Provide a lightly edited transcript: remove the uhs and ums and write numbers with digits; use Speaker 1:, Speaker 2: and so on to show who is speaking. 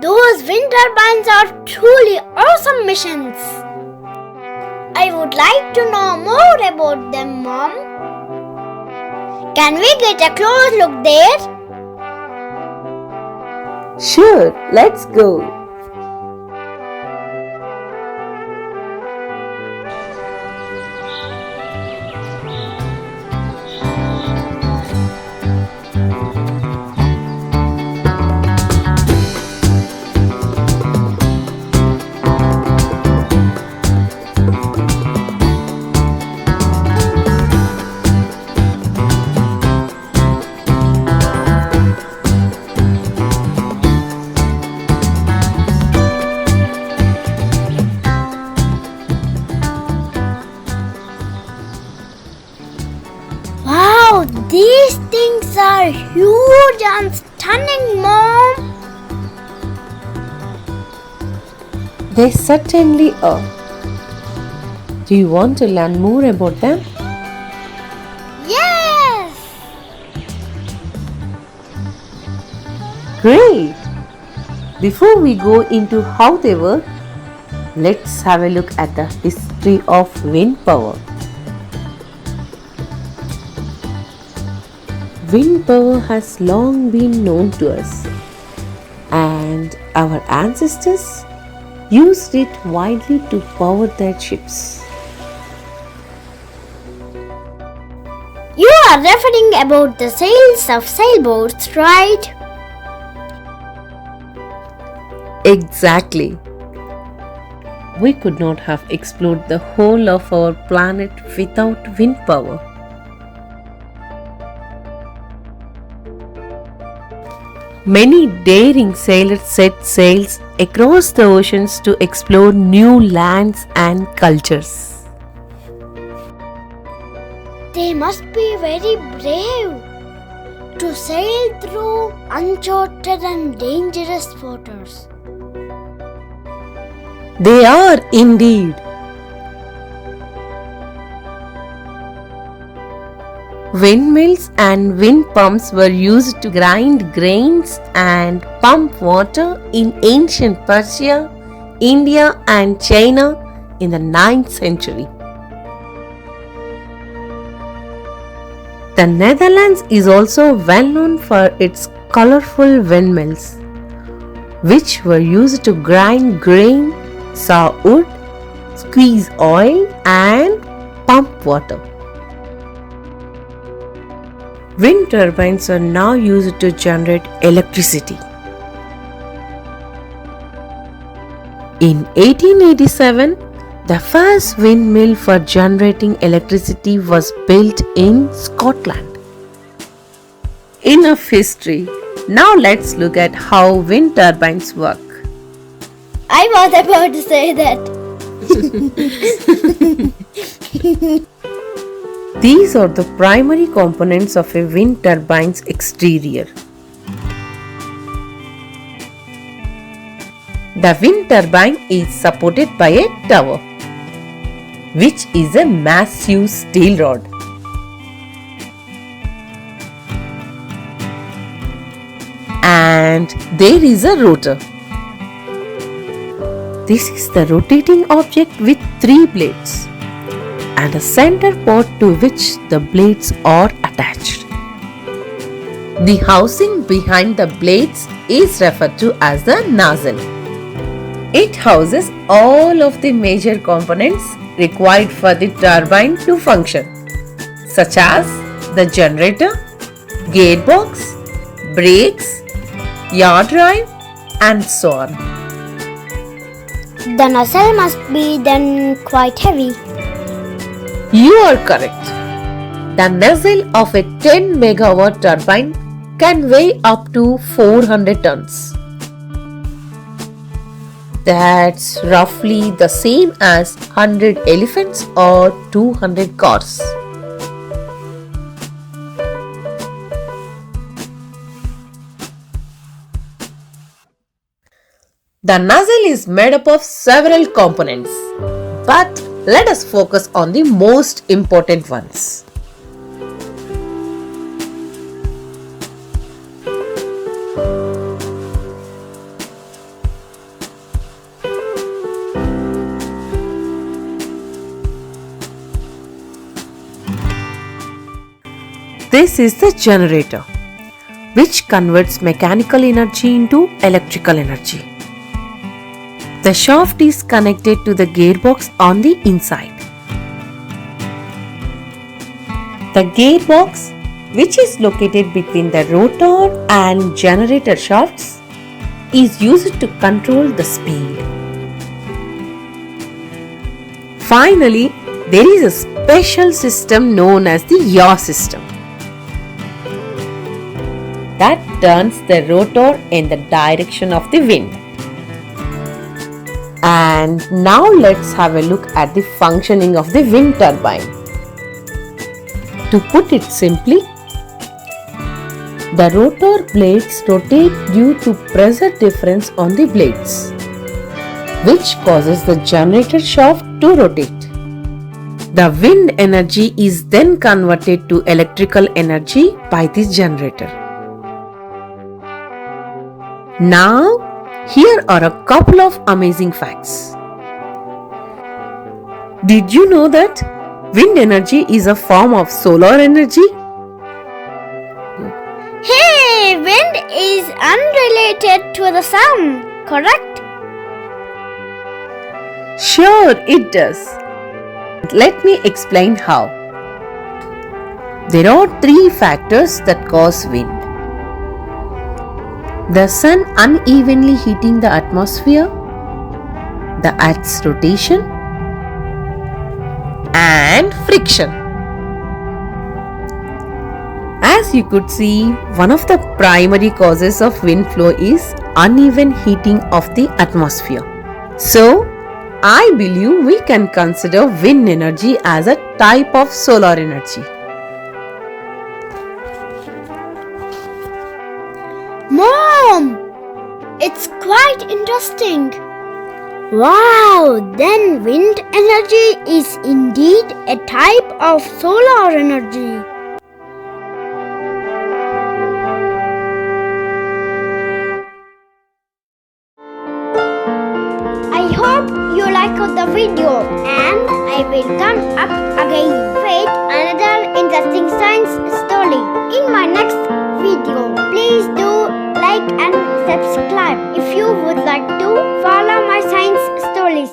Speaker 1: Those wind turbines are truly awesome machines. I would like to know more about them, Mom. Can we get a close look there?
Speaker 2: Sure, let's go.
Speaker 1: Wow, these things are huge and stunning, Mom.
Speaker 2: They certainly are. Do you want to learn more about them?
Speaker 1: Yes!
Speaker 2: Great! Before we go into how they work, let's have a look at the history of wind power. Wind power has long been known to us, and our ancestors used it widely to power their ships.
Speaker 1: You are referring about the sails of sailboats, right?
Speaker 2: Exactly. We could not have explored the whole of our planet without wind power. Many daring sailors set sails across the oceans to explore new lands and cultures.
Speaker 1: They must be very brave to sail through uncharted and dangerous waters.
Speaker 2: They are indeed. Windmills and wind pumps were used to grind grains and pump water in ancient Persia, India, and China in the 9th century. The Netherlands is also well known for its colorful windmills, which were used to grind grain, saw wood, squeeze oil, and pump water. Wind turbines are now used to generate electricity. In 1887, the first windmill for generating electricity was built in Scotland. Enough history. Now let's look at how wind turbines work.
Speaker 1: I was about to say that.
Speaker 2: These are the primary components of a wind turbine's exterior. The wind turbine is supported by a tower, which is a massive steel rod. And there is a rotor. This is the rotating object with 3 blades and a center port to which the blades are attached. The housing behind the blades is referred to as the nozzle. It houses all of the major components required for the turbine to function, such as the generator, gearbox, brakes, yaw drive, and so on.
Speaker 1: The nozzle must be then quite heavy.
Speaker 2: You are correct. The nozzle of a 10 megawatt turbine can weigh up to 400 tons. That's roughly the same as 100 elephants or 200 cars. The nozzle is made up of several components, but let us focus on the most important ones. This is the generator, which converts mechanical energy into electrical energy. The shaft is connected to the gearbox on the inside. The gearbox, which is located between the rotor and generator shafts, is used to control the speed. Finally, there is a special system known as the yaw system that turns the rotor in the direction of the wind. And now let's have a look at the functioning of the wind turbine. To put it simply, the rotor blades rotate due to pressure difference on the blades, which causes the generator shaft to rotate. The wind energy is then converted to electrical energy by the generator. Now, here are a couple of amazing facts. Did you know that wind energy is a form of solar energy?
Speaker 1: Hey, wind is unrelated to the sun, correct?
Speaker 2: Sure, it does. Let me explain how. There are three factors that cause wind: the sun unevenly heating the atmosphere, the earth's rotation, and friction. As you could see, one of the primary causes of wind flow is uneven heating of the atmosphere. So, I believe we can consider wind energy as a type of solar energy.
Speaker 1: Mom, it's quite interesting. Wow, then wind energy is indeed a type of solar energy. I hope you liked the video and I will come up again with another interesting science story in my next video. Please do like and subscribe if you would like to follow my science stories.